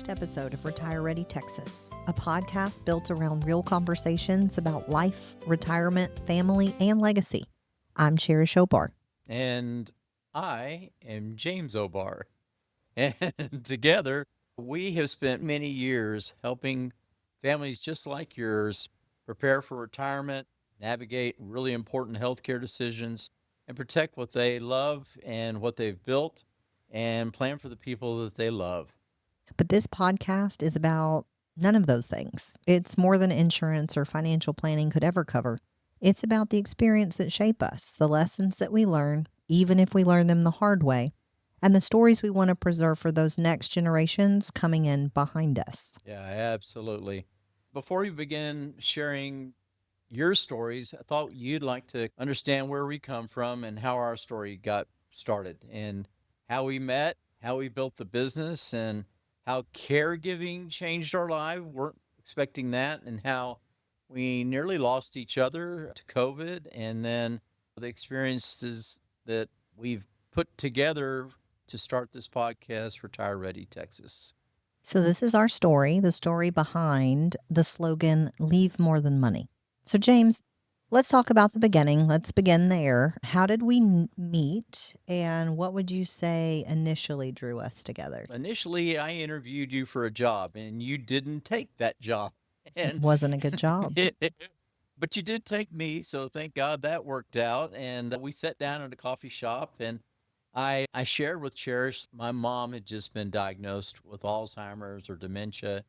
first episode of Retire Ready Texas, a podcast built around real conversations about life, retirement, family, and legacy. I'm Cherish Obar. And I am James Obar. And together, we have spent many years helping families just like yours prepare for retirement, navigate really important healthcare decisions, and protect what they love and what they've built, and plan for the people that they love. But this podcast is about none of those things. It's more than insurance or financial planning could ever cover. It's about the experience that shape us, the lessons that we learn, even if we learn them the hard way, and the stories we want to preserve for those next generations coming in behind us. Yeah, absolutely. Before we begin sharing your stories, I thought you'd like to understand where we come from and how our story got started and how we met, how we built the business, and how caregiving changed our life. Weren't expecting that, and how we nearly lost each other to COVID, and then the experiences that we've put together to start this podcast, Retire Ready Texas. So, this is our story, the story behind the slogan, Leave More Than Money. So, James, let's talk about the beginning. Let's begin there. How did we meet, and what would you say initially drew us together? Initially, I interviewed you for a job, and you didn't take that job. It And wasn't a good job. but you did take me, so thank God that worked out. And we sat down at a coffee shop, and I shared with Cherish my mom had just been diagnosed with Alzheimer's or dementia,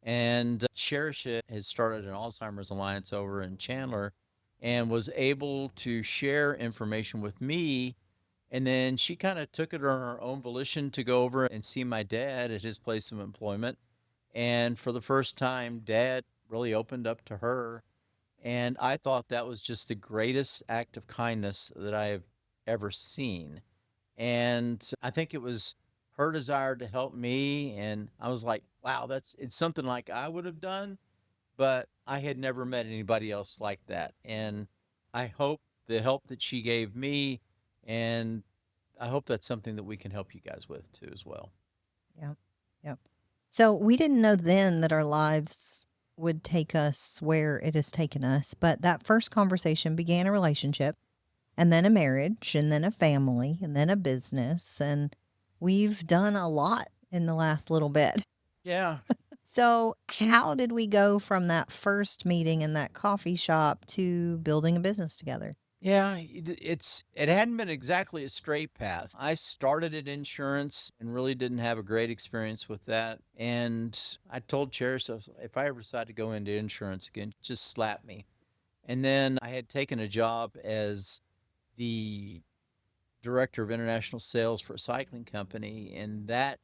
and Cherish had started an Alzheimer's Alliance over in Chandler, and was able to share information with me. And then she kind of took it on her own volition to go over and see my dad at his place of employment. And for the first time, Dad really opened up to her. And I thought that was just the greatest act of kindness that I have ever seen. And I think it was her desire to help me. And I was like, wow, it's something like I would have done, but I had never met anybody else like that. And I hope the help that she gave me, and I hope that's something that we can help you guys with too as well. Yep. Yep. So, we didn't know then that our lives would take us where it has taken us, but that first conversation began a relationship, and then a marriage, and then a family, and then a business. And we've done a lot in the last little bit. Yeah. So, how did we go from that first meeting in that coffee shop to building a business together? Yeah, it hadn't been exactly a straight path. I started in insurance and really didn't have a great experience with that. And I told Cherish, if I ever decide to go into insurance again, just slap me. And then I had taken a job as the director of international sales for a cycling company, and that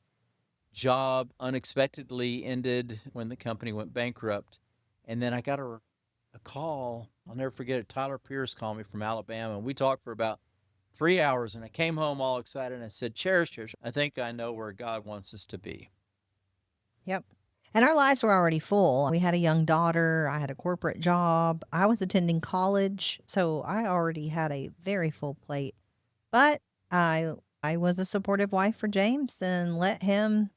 job unexpectedly ended when the company went bankrupt. And then I got a call. I'll never forget it. Tyler Pierce called me from Alabama, and we talked for about 3 hours. And I came home all excited, and I said, Cherish, I think I know where God wants us to be. Yep. And our lives were already full. We had a young daughter. I had a corporate job. I was attending college. So I already had a very full plate. But I was a supportive wife for James and let him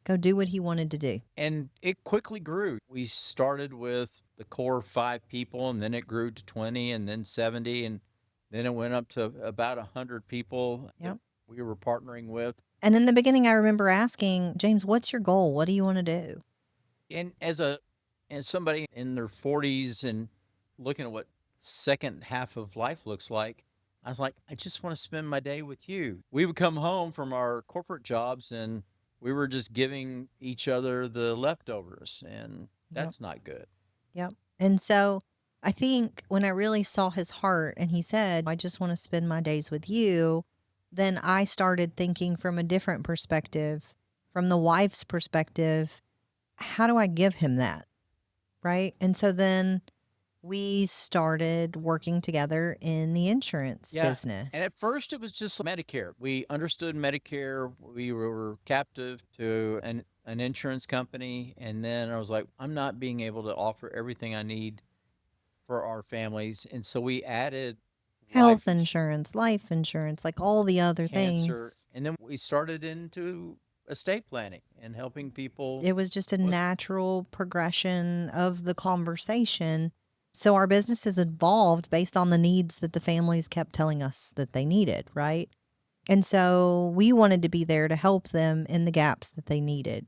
go do what he wanted to do. And it quickly grew. We started with the core 5 people, and then it grew to 20, and then 70, and then it went up to about 100 people that Yep. we were partnering with. And in the beginning, I remember asking, James, what's your goal? What do you want to do? And as somebody in their 40s and looking at what second half of life looks like, I was like, I just want to spend my day with you. We would come home from our corporate jobs, and we were just giving each other the leftovers, and Yep. that's not good. Yep. And so I think when I really saw his heart and he said, I just want to spend my days with you, then I started thinking from a different perspective, from the wife's perspective, how do I give him that? Right. And so then we started working together in the insurance Yeah. And at business. first, it was just Medicare. We understood Medicare. We were captive to an insurance company. And then I was like, I'm not being able to offer everything I need for our families. And so we added Health life, insurance, life insurance, like all the other cancer, things. and then we started into estate planning and helping people It was just a with. natural progression of the conversation. So our business has evolved based on the needs that the families kept telling us that they needed, right? And so we wanted to be there to help them in the gaps that they needed.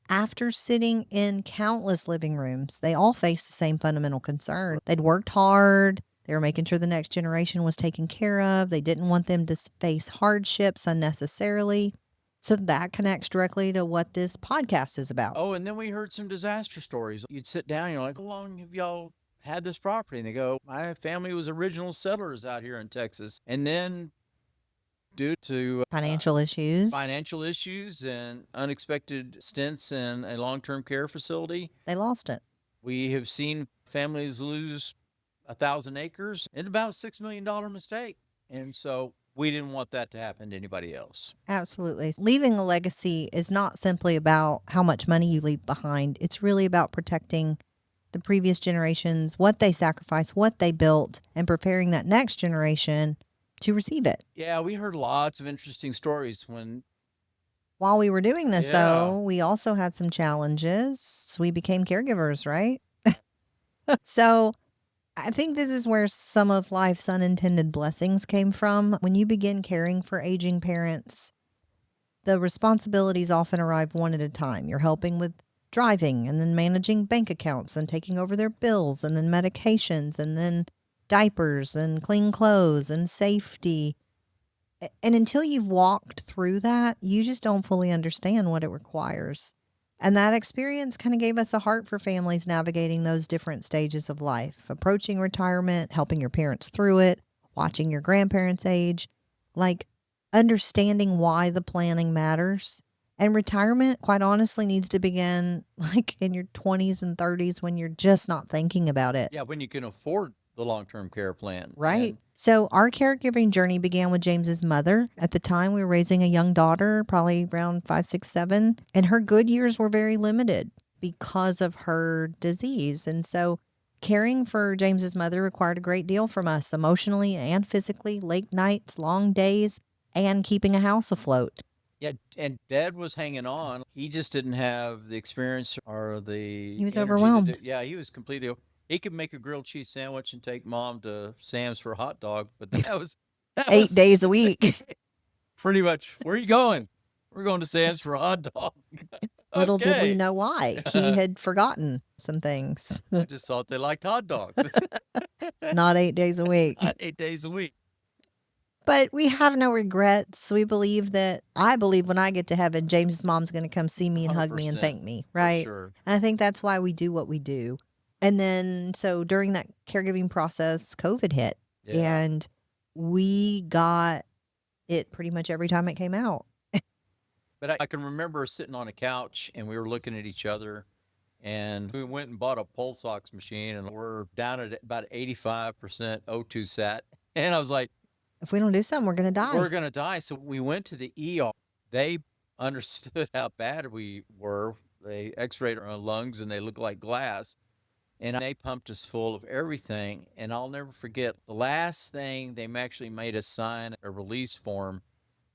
After sitting in countless living rooms, they all faced the same fundamental concern. They'd worked hard. They were making sure the next generation was taken care of. They didn't want them to face hardships unnecessarily. So that connects directly to what this podcast is about. Oh, and then we heard some disaster stories. You'd sit down, you're like, how long have y'all had this property? And they go, my family was original settlers out here in Texas. And then, due to Financial issues, financial issues and unexpected stints in a long term care facility, they lost it. we have seen families lose 1,000 acres in about a $6 million mistake. And so we didn't want that to happen to anybody else. Absolutely. Leaving a legacy is not simply about how much money you leave behind. It's really about protecting the previous generations, what they sacrificed, what they built, and preparing that next generation to receive it. Yeah, we heard lots of interesting stories when. While we were doing this, Yeah. though, we also had some challenges. We became caregivers, right? So I think this is where some of life's unintended blessings came from. When you begin caring for aging parents, the responsibilities often arrive one at a time. You're helping with driving and then managing bank accounts and taking over their bills and then medications and then diapers and clean clothes and safety. And until you've walked through that, you just don't fully understand what it requires. And that experience kind of gave us a heart for families navigating those different stages of life, approaching retirement, helping your parents through it, watching your grandparents age, like understanding why the planning matters. And retirement, quite honestly, needs to begin like in your 20s and 30s when you're just not thinking about it. Yeah, when you can afford the long term care plan. Right. And So our caregiving journey began with James's mother. At the time, we were raising a young daughter, probably around 5, 6, 7, and her good years were very limited because of her disease. And so caring for James's mother required a great deal from us emotionally and physically, late nights, long days, and keeping a house afloat. yeah, and Dad was hanging on. He just didn't have the experience or the He was energy to do. overwhelmed. Yeah, he was completely. He could make a grilled cheese sandwich and take Mom to Sam's for a hot dog, but that 8 was days a week. pretty much. Where are you going? We're going to Sam's for a hot dog. Little did we Okay. know why. He had forgotten some things. I just thought they liked hot dogs. Not 8 days a week. Not 8 days a week. But we have no regrets. We believe that I believe when I get to heaven, James's mom's going to come see me and hug me and 100%, thank me, for right? sure. And I think that's why we do what we do. And then, so during that caregiving process, COVID hit Yeah. and we got it pretty much every time it came out. But I can remember sitting on a couch and we were looking at each other and we went and bought a pulse ox machine and we're down at about 85% O2 sat. And I was like, If we don't do something, we're going to die. we're going to die. So we went to the ER. They understood how bad we were. They x-rayed our lungs and they looked like glass. And they pumped us full of everything. And I'll never forget the last thing they actually made us sign a release form.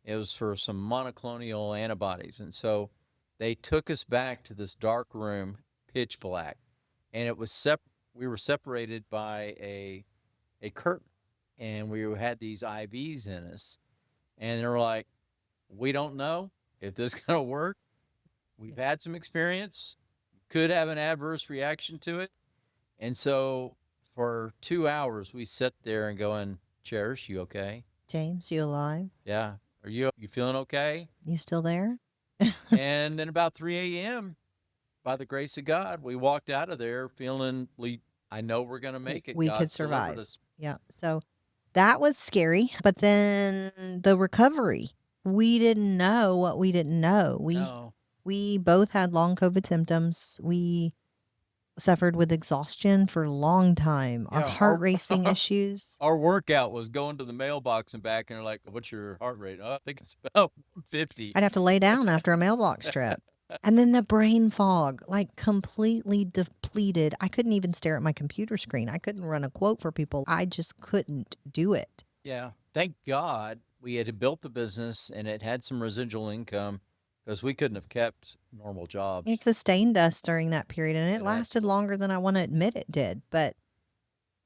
It was for some monoclonal antibodies. And so they took us back to this dark room, pitch black. And it was we were separated by a curtain. And we had these IVs in us. And they're like, we don't know if this is going to work. We've had some experience, could have an adverse reaction to it. And so for 2 hours, we sat there and going, Cherish, you okay? James, you alive? Yeah. Are you feeling okay? You still there? And then about 3 a.m., by the grace of God, we walked out of there feeling, I know we're going to make it. We God's could survive. delivered us. Yeah. So that was scary. But then the recovery, we didn't know what we didn't know. No. We both had long COVID symptoms. We suffered with exhaustion for a long time. Our Yeah, heart racing issues. Our workout was going to the mailbox and back, and they're like, what's your heart rate? Oh, I think it's about 50. I'd have to lay down after a mailbox trip. And then the brain fog, like completely depleted. I couldn't even stare at my computer screen. I couldn't run a quote for people. I just couldn't do it. Yeah. Thank God we had built the business and it had some residual income because we couldn't have kept normal It jobs. sustained us during that period, and it It lasted absolutely. longer than I wanna admit it did, but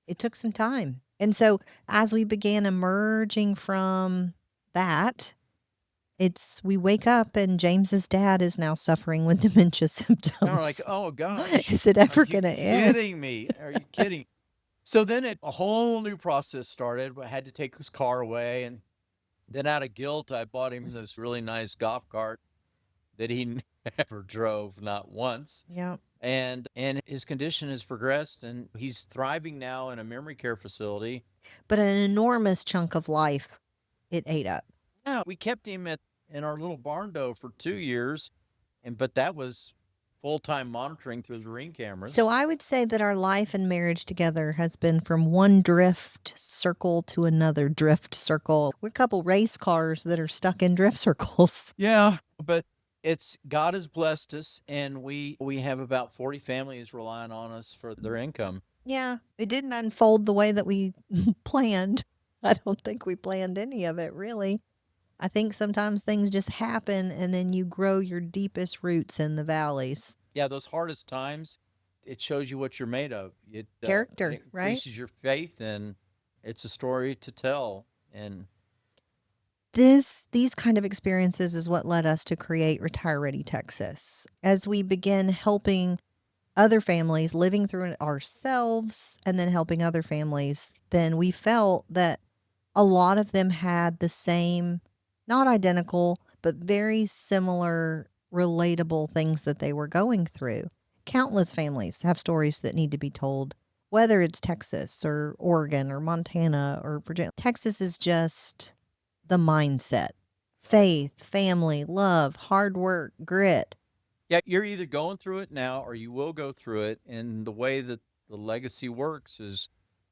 it took some time. And so as we began emerging from that, we wake up and James's dad is now suffering with dementia Kind of like, symptoms. oh gosh, Is it are ever you gonna end? kidding me? Are you kidding? So then a whole new process started. I had to take his car away, and then out of guilt, I bought him this really nice golf cart that he never drove, not once. Yeah. And his condition has progressed, and he's thriving now in a memory care facility. But an enormous chunk of life it ate up. Yeah, we kept him at in our little barn dough for 2 years, but that was full time monitoring through the ring So cameras. I would say that our life and marriage together has been from one drift circle to another drift circle. We're a couple race cars that are stuck in drift circles. Yeah, but it's God has blessed us, and we have about 40 families relying on us for their income. Yeah, it didn't unfold the way that we planned. I don't think we planned any of it really. I think sometimes things just happen and then you grow your deepest roots in the valleys. Yeah, those hardest times, it shows you what you're made of. It Character, right? increases your faith, and it's a story to tell. And These kind of experiences is what led us to create Retire Ready Texas. As we begin helping other families, living through it ourselves and then helping other families, then we felt that a lot of them had the same, not identical, but very similar, relatable things that they were going through. Countless families have stories that need to be told, whether it's Texas or Oregon or Montana or Virginia. Texas is just the mindset, faith, family, love, hard work, grit. yeah, you're either going through it now or you will go through it. And the way that the legacy works is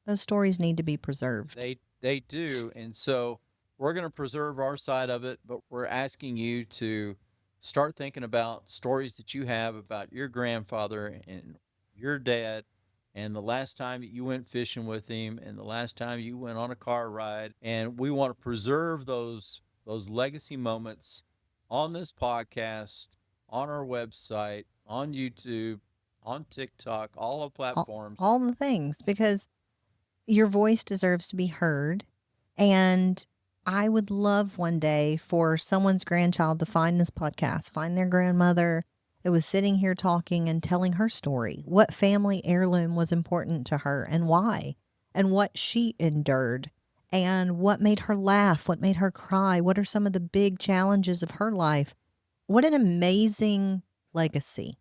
Those stories need to be preserved. they do. And so we're going to preserve our side of it, but we're asking you to start thinking about stories that you have about your grandfather and your dad, and the last time that you went fishing with him, and the last time you went on a car ride. And we want to preserve those legacy moments on this podcast, on our website, on YouTube, on TikTok, all the all, platforms. all the things, because your voice deserves to be heard. And I would love one day for someone's grandchild to find this podcast, find their grandmother that was sitting here talking and telling her story. What family heirloom was important to her and why, and what she endured, and what made her laugh, what made her cry. What are some of the big challenges of her life? What an amazing legacy,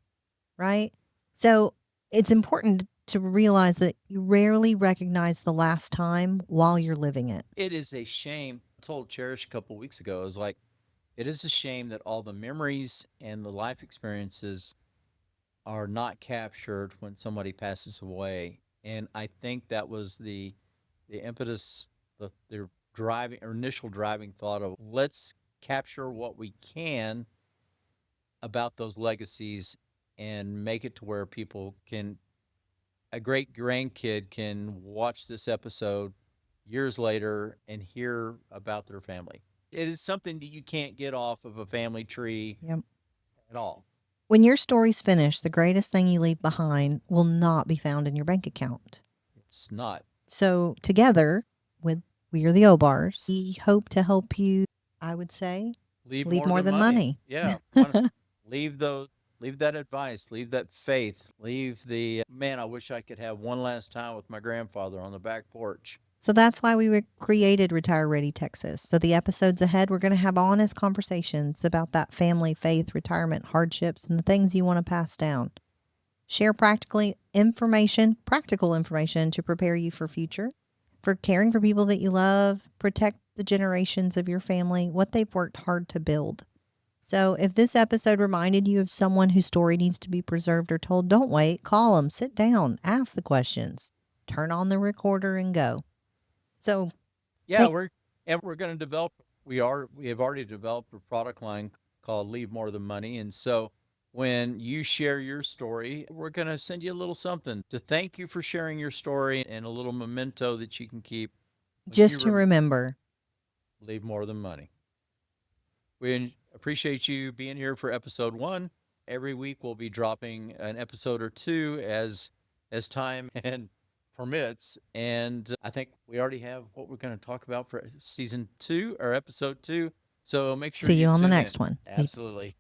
right? So it's important to realize that you rarely recognize the last time while you're living it. It is a shame. I told Cherish a couple of weeks ago, I was like, it is a shame that all the memories and the life experiences are not captured when somebody passes away. And I think that was the impetus, the driving or initial driving thought of let's capture what we can about those legacies and make it to where people can, a great grandkid can watch this episode years later and hear about their family. It is something that you can't get off of a family tree Yep. at all. When your story's finished, the greatest thing you leave behind will not be found in your bank account. It's not. So, together with We Are the Obars, we hope to help you, I would say, Leave leave more more than than money. money. Yeah. One, leave those. Leave that advice. Leave that faith. Leave the man. I wish I could have one last time with my grandfather on the back porch. So that's why we created Retire Ready Texas. So the episodes ahead, we're going to have honest conversations about that family, faith, retirement, hardships, and the things you want to pass down. Share practical information to prepare you for future, for caring for people that you love, protect the generations of your family, what they've worked hard to build. So if this episode reminded you of someone whose story needs to be preserved or told, don't wait. Call them, sit down, ask the questions, turn on the recorder and go. So Yeah, thank we're going to develop. We have already developed a product line called Leave More Than Money, and so when you share your story, we're going to send you a little something to thank you for sharing your story and a little memento that you can keep when you just to remember. leave more than money. We appreciate you being here for episode 1. Every week we'll be dropping an episode or two as time and permits. And I think we already have what we're going to talk about for season 2 or episode 2. So make sure See you you on the tune next in. one. Absolutely.